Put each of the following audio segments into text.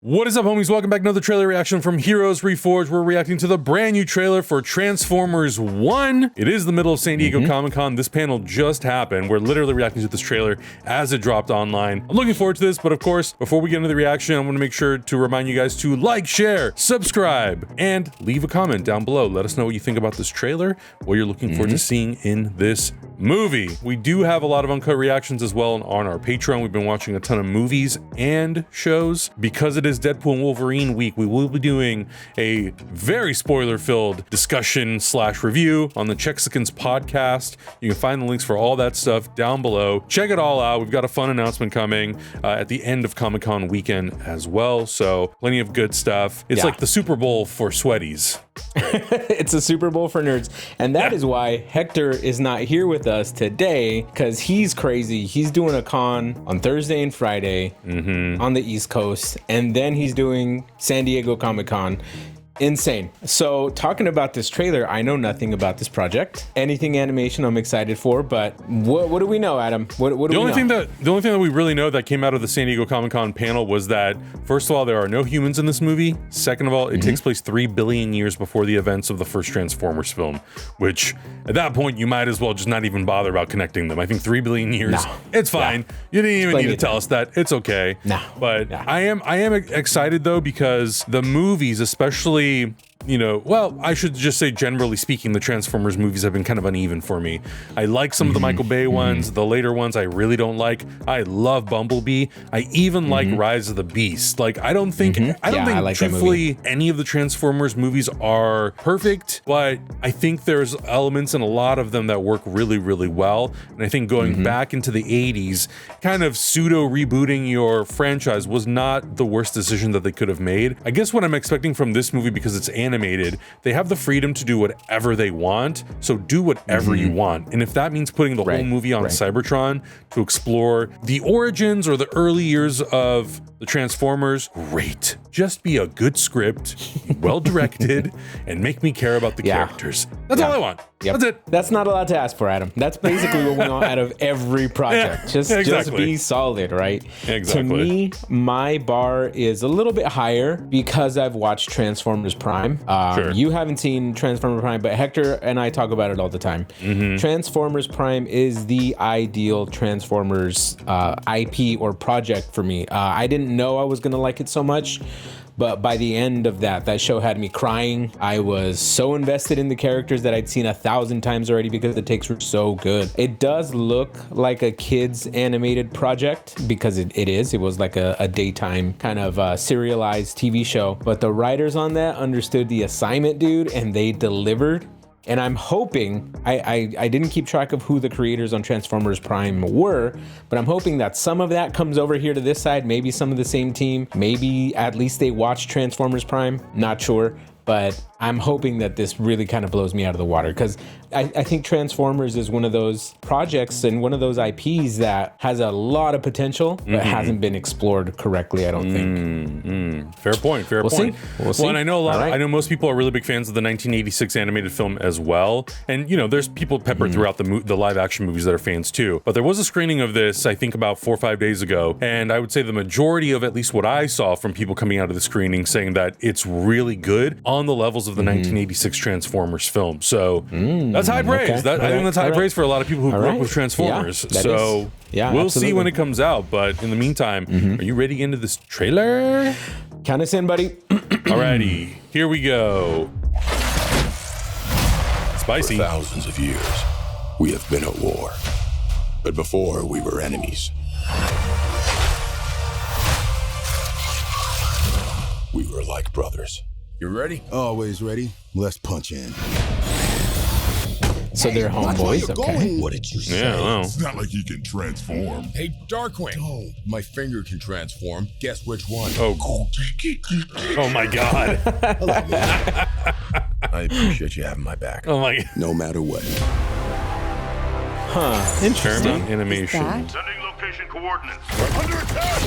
What is up, homies? Welcome back to another trailer reaction from Heroes Reforged. We're reacting to the brand new trailer for Transformers 1. It is the middle of San Diego Comic-Con. This panel just happened. We're literally reacting to this trailer as it dropped online. I'm looking forward to this, but of course, before we get into the reaction, I want to make sure to remind you guys to like, share, subscribe, and leave a comment down below. Let us know what you think about this trailer, what you're looking forward to seeing in this movie. We do have a lot of uncut reactions as well on our Patreon. We've been watching a ton of movies and shows. Because it is Deadpool and Wolverine week, we will be doing a very spoiler-filled discussion / review on the Chexicans podcast. You can find the links for all that stuff down below. Check it all out. We've got a fun announcement coming at the end of Comic-Con weekend as well, so plenty of good stuff. It's like the Super Bowl for sweaties. It's a Super Bowl for nerds, and that is why Hector is not here with us today, because he's crazy. He's doing a con on Thursday and Friday on the East Coast, and then he's doing San Diego Comic-Con. Insane. So talking about this trailer, I know nothing about this project. Anything animation I'm excited for, but what do we know, Adam? What do we know? The only thing that we really know that came out of the San Diego Comic-Con panel was that, first of all, there are no humans in this movie. Second of all, it takes place 3 billion years before the events of the first Transformers film, which at that point you might as well just not even bother about connecting them. I think 3 billion years, it's fine. You didn't even need to tell us that. It's okay. But I am excited though, because the movies, especially, you know, well, I should just say generally speaking, the Transformers movies have been kind of uneven for me. I like some of the Michael Bay ones. The later ones I really don't like. I love Bumblebee. I even like Rise of the Beast. Like, I don't think truthfully any of the Transformers movies are perfect, but I think there's elements in a lot of them that work really, really well. And I think going back into the 80s, kind of pseudo rebooting your franchise was not the worst decision that they could have made. I guess what I'm expecting from this movie, because it's animated, they have the freedom to do whatever they want, so do whatever you want. And if that means putting the whole movie on Cybertron to explore the origins or the early years of the Transformers, great. Just be a good script, well directed, and make me care about the characters. That's all I want. That's it. That's not a lot to ask for, Adam. That's basically what we want out of every project. Just be solid, right? To me, my bar is a little bit higher because I've watched Transformers Prime. You haven't seen Transformers Prime, but Hector and I talk about it all the time. Transformers Prime is the ideal Transformers IP or project for me. I didn't know I was gonna like it so much, but by the end of that show had me crying. I was so invested in the characters that I'd seen 1,000 times already because the takes were so good. It does look like a kid's animated project because it is. It was like a daytime kind of serialized TV show. But the writers on that understood the assignment, dude, and they delivered. And I'm hoping, I didn't keep track of who the creators on Transformers Prime were, but I'm hoping that some of that comes over here to this side, maybe some of the same team, maybe at least they watched Transformers Prime, not sure. But I'm hoping that this really kind of blows me out of the water, because I think Transformers is one of those projects and one of those IPs that has a lot of potential, but hasn't been explored correctly, I don't think. Fair point, fair point. We'll see. Well, and I know I know most people are really big fans of the 1986 animated film as well. And, you know, there's people peppered throughout the live action movies that are fans too. But there was a screening of this, I think about 4 or 5 days ago. And I would say the majority of at least what I saw from people coming out of the screening saying that it's really good on the levels of the 1986 Transformers film. So that's high praise. I think that's high praise for a lot of people who grew up with Transformers. So we'll see when it comes out. But in the meantime, are you ready to get into this trailer? Count us in, buddy. Alrighty, here we go. Spicy. For thousands of years, we have been at war. But before, we were enemies. We were like brothers. You ready? Always ready. Let's punch in. So they're homeboys, okay. What did you say? Yeah, well. It's not like he can transform. Hey, Darkwing. Oh, my finger can transform. Guess which one? Oh my God. I appreciate you having my back. Oh my. No matter what. Huh, interesting. Animation. Sending location coordinates. We're under attack!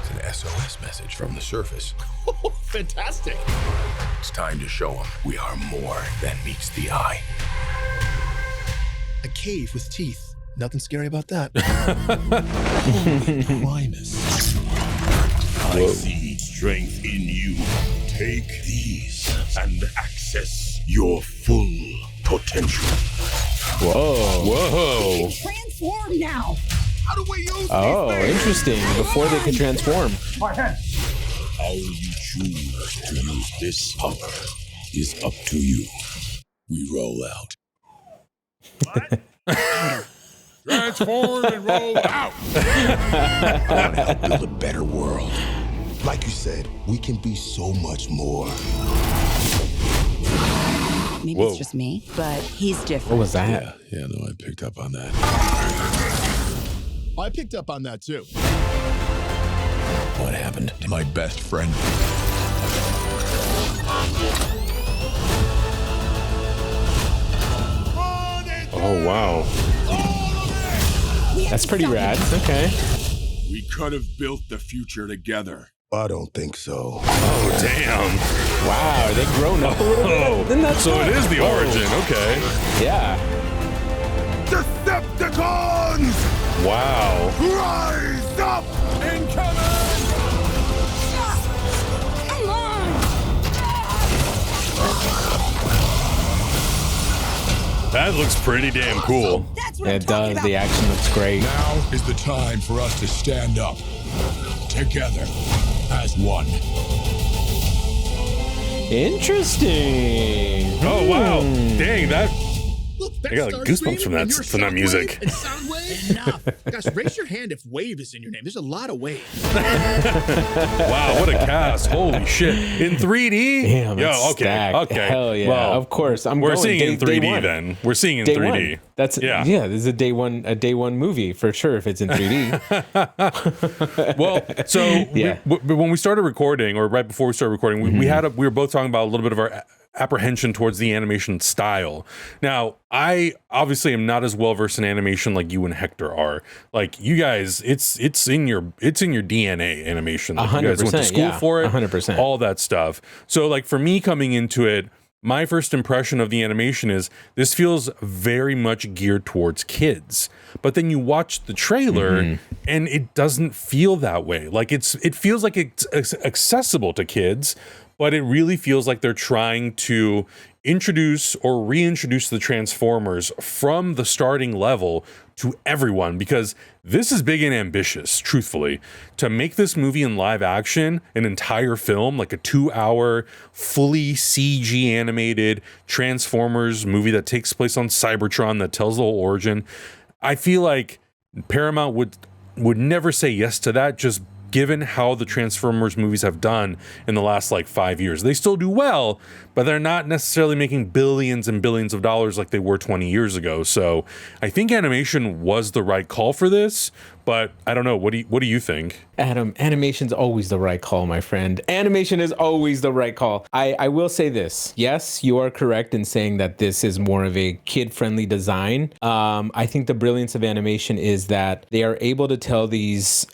It's an SOS message from the surface. Fantastic! It's time to show them we are more than meets the eye. A cave with teeth. Nothing scary about that. Holy Primus. I see strength in you. Take these and access your full potential. Whoa. Transform now. How do we use Oh, these things? interesting. Before they can transform. My head. How you choose to use this power is up to you. We roll out. Transform and roll out. I want to help build a better world. Like you said, we can be so much more. Maybe Whoa. it's just me, but he's different. What was that? Yeah, no, I picked up on that. I picked up on that too. What happened to my best friend? Oh, wow. That's pretty rad. Okay. We could have built the future together. I don't think so. Oh, damn. Wow, are they grown up a little bit? Then that's So it is the Whoa. origin. Okay. Yeah. Decepticons! Wow. Rise up! Incoming! Come on! That looks pretty damn cool. That's what I'm It talking does. about. The action looks great. Now is the time for us to stand up together as one. Interesting. Oh, wow. Hmm. Dang, that. Look, I got like goosebumps from that music. And Soundwave? Enough. Guys, raise your hand if wave is in your name. There's a lot of wave. Wow, what a cast. Holy shit. In 3D? Damn, Yo, it's okay. stacked. Okay. Hell yeah. Well, of course. I'm we're going seeing in day 3D one. then. We're seeing in Day 3D. one. That's Yeah. This is a day one movie for sure if it's in 3D. Well, so Yeah. when we started recording, or right before we started recording, we were both talking about a little bit of our apprehension towards the animation style. Now, I obviously am not as well versed in animation like you and Hector are. Like you guys, it's in your DNA animation. Like, you guys went to 100%, school yeah, for it, 100%. all that stuff. So like for me coming into it, my first impression of the animation is this feels very much geared towards kids. But then you watch the trailer and it doesn't feel that way. Like it feels like it's accessible to kids, but it really feels like they're trying to introduce or reintroduce the Transformers from the starting level to everyone, because this is big and ambitious, truthfully. To make this movie in live action, an entire film, like a 2-hour, fully CG animated Transformers movie that takes place on Cybertron, that tells the whole origin, I feel like Paramount would never say yes to that, just given how the Transformers movies have done in the last like 5 years. They still do well, but they're not necessarily making billions and billions of dollars like they were 20 years ago. So I think animation was the right call for this, but I don't know. What do you think? Adam, animation's always the right call, my friend. Animation is always the right call. I will say this. Yes, you are correct in saying that this is more of a kid-friendly design. I think the brilliance of animation is that they are able to tell these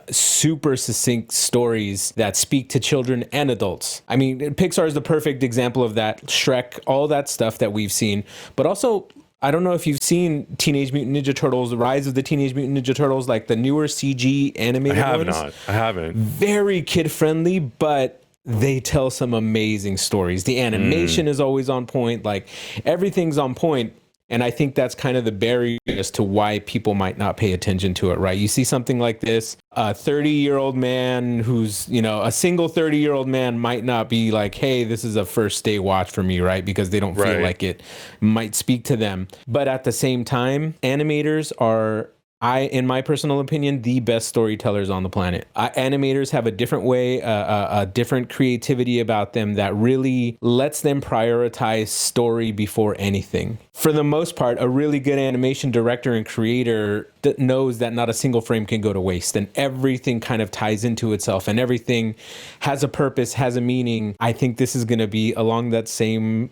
super succinct stories that speak to children and adults. I mean, Pixar is the perfect example of that. Shrek, all that stuff that we've seen, but also, I don't know if you've seen Teenage Mutant Ninja Turtles, the Rise of the Teenage Mutant Ninja Turtles, like the newer CG animated ones. I haven't. Very kid-friendly, but they tell some amazing stories. The animation is always on point. Like, everything's on point. And I think that's kind of the barrier as to why people might not pay attention to it, right? You see something like this, a 30-year-old man who's, a single 30-year-old man might not be like, hey, this is a first day watch for me, right? Because they don't feel like it might speak to them. But at the same time, animators are, in my personal opinion, the best storytellers on the planet. Animators have a different way, a different creativity about them that really lets them prioritize story before anything. For the most part, a really good animation director and creator that knows that not a single frame can go to waste, and everything kind of ties into itself, and everything has a purpose, has a meaning. I think this is going to be along that same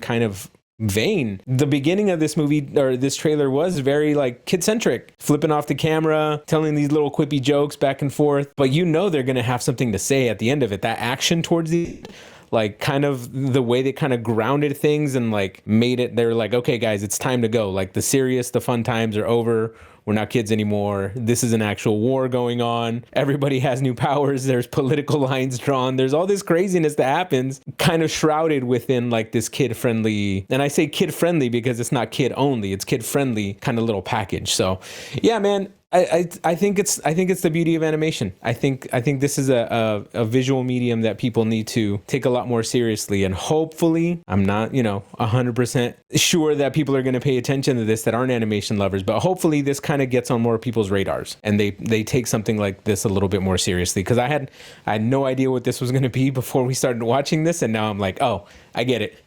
kind of vein. The beginning of this movie or this trailer was very like kid-centric, flipping off the camera, telling these little quippy jokes back and forth, but they're going to have something to say at the end of it. That action towards the like kind of the way they kind of grounded things and like made it, they're like, okay guys, it's time to go. Like the fun times are over. We're not kids anymore. This is an actual war going on. Everybody has new powers. There's political lines drawn. There's all this craziness that happens, kind of shrouded within like this kid-friendly, and I say kid-friendly because it's not kid only, it's kid-friendly kind of little package. So yeah, man, I think it's the beauty of animation. I think this is a visual medium that people need to take a lot more seriously, and hopefully, I'm not 100% sure that people are going to pay attention to this that aren't animation lovers, but hopefully this kind of gets on more people's radars and they take something like this a little bit more seriously, because I had no idea what this was going to be before we started watching this, and now I'm like, oh, I get it.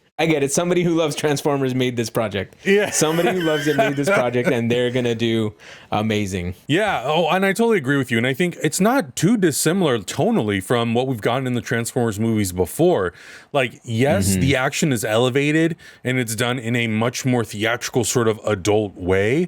Somebody who loves Transformers made this project. Yeah. Somebody who loves it made this project, and they're going to do amazing. Yeah. Oh, and I totally agree with you. And I think it's not too dissimilar tonally from what we've gotten in the Transformers movies before. Like, yes, the action is elevated and it's done in a much more theatrical sort of adult way.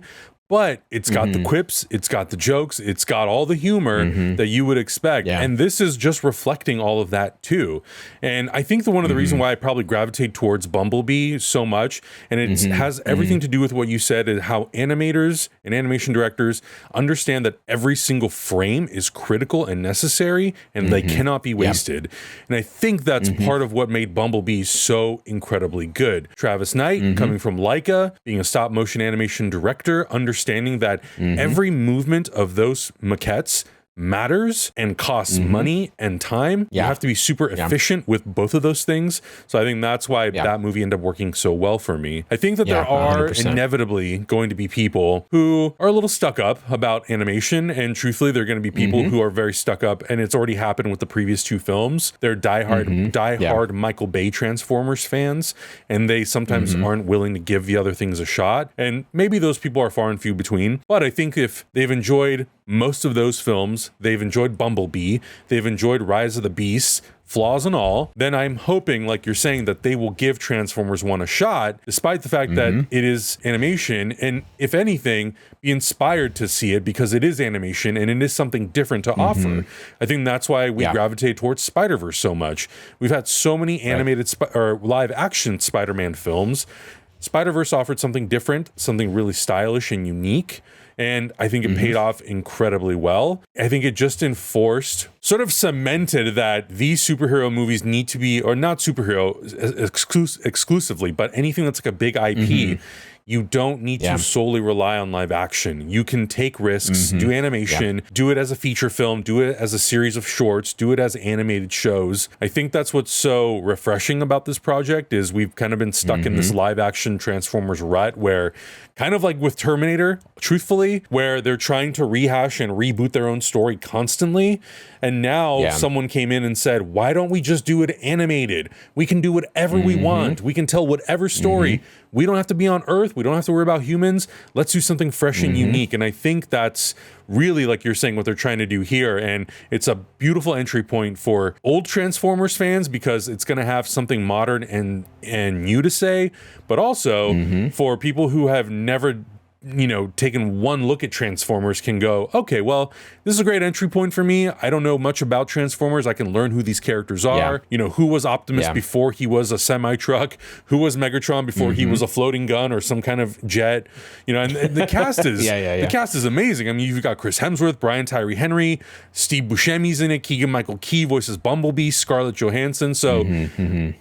But it's got the quips, it's got the jokes, it's got all the humor that you would expect. Yeah. And this is just reflecting all of that too. And I think one of the reasons why I probably gravitate towards Bumblebee so much, and it has everything to do with what you said, is how animators and animation directors understand that every single frame is critical and necessary, and they cannot be wasted. And I think that's part of what made Bumblebee so incredibly good. Travis Knight, coming from Laika, being a stop motion animation director, understanding that every movement of those maquettes matters and costs money and time. You have to be super efficient with both of those things. So I think that's why that movie ended up working so well for me. I think that there are 100%. Inevitably going to be people who are a little stuck up about animation, and truthfully, there are going to be people who are very stuck up, and it's already happened with the previous two films. They're diehard Michael Bay Transformers fans, and they sometimes aren't willing to give the other things a shot. And maybe those people are far and few between, but I think if they've enjoyed most of those films, they've enjoyed Bumblebee, they've enjoyed Rise of the Beasts, flaws and all, then I'm hoping, like you're saying, that they will give Transformers 1 a shot, despite the fact that it is animation, and if anything, be inspired to see it because it is animation and it is something different to offer. I think that's why we gravitate towards Spider-Verse so much. We've had so many animated or live action Spider-Man films. Spider-Verse offered something different, something really stylish and unique. And I think it paid off incredibly well. I think it just sort of cemented that these superhero movies need to be, or not superhero exclusively, but anything that's like a big IP, you don't need to solely rely on live action. You can take risks, do animation, do it as a feature film, do it as a series of shorts, do it as animated shows. I think that's what's so refreshing about this project is we've kind of been stuck in this live action Transformers rut where, kind of like with Terminator, truthfully, where they're trying to rehash and reboot their own story constantly. And now someone came in and said, why don't we just do it animated? We can do whatever we want. We can tell whatever story. We don't have to be on Earth. We don't have to worry about humans. Let's do something fresh and unique. And I think that's really, like you're saying, what they're trying to do here. And it's a beautiful entry point for old Transformers fans because it's going to have something modern and new to say, but also for people who have never taken one look at Transformers can go, okay, well, this is a great entry point for me. I don't know much about Transformers. I can learn who these characters are. Who was Optimus before he was a semi-truck? Who was Megatron before he was a floating gun or some kind of jet? And the cast is the cast is amazing. I mean, you've got Chris Hemsworth, Tyree Henry, Steve Buscemi's in it, Keegan-Michael Key voices Bumblebee, Scarlett Johansson. So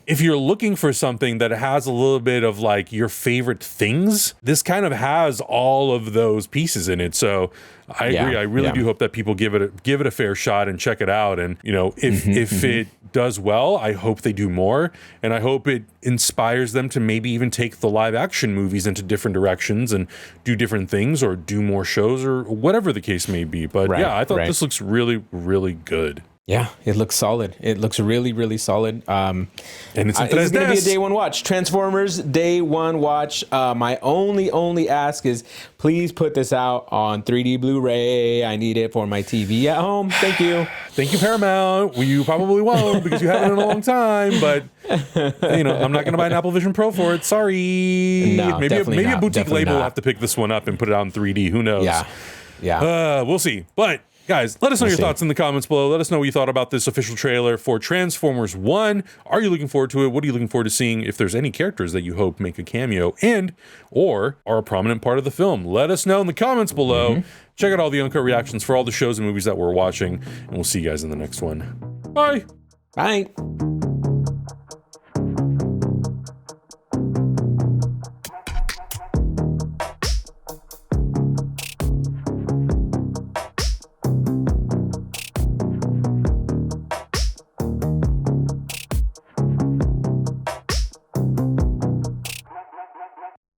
if you're looking for something that has a little bit of like your favorite things, this kind of has all of those pieces in it. So I agree. I really do hope that people give it a fair shot and check it out. And if it does well, I hope they do more, and I hope it inspires them to maybe even take the live action movies into different directions and do different things or do more shows or whatever the case may be. But I thought this looks really, really good. Yeah, it looks solid. It looks really, really solid. And it's going to be a day one watch. Transformers day one watch. My only ask is please put this out on 3D Blu-ray. I need it for my TV at home. Thank you. Thank you, Paramount. You probably won't because you haven't in a long time. But I'm not going to buy an Apple Vision Pro for it. Sorry. No, maybe a boutique label will not. have to pick this one up and put it out in 3D. Who knows? Yeah. We'll see. But Guys, let us know your see. thoughts in the comments below. Let us know what you thought about this official trailer for Transformers 1. Are you looking forward to it? What are you looking forward to seeing? If there's any characters that you hope make a cameo and or are a prominent part of the film, let us know in the comments below. Check out all the uncut reactions for all the shows and movies that we're watching, and we'll see you guys in the next one. Bye. Bye.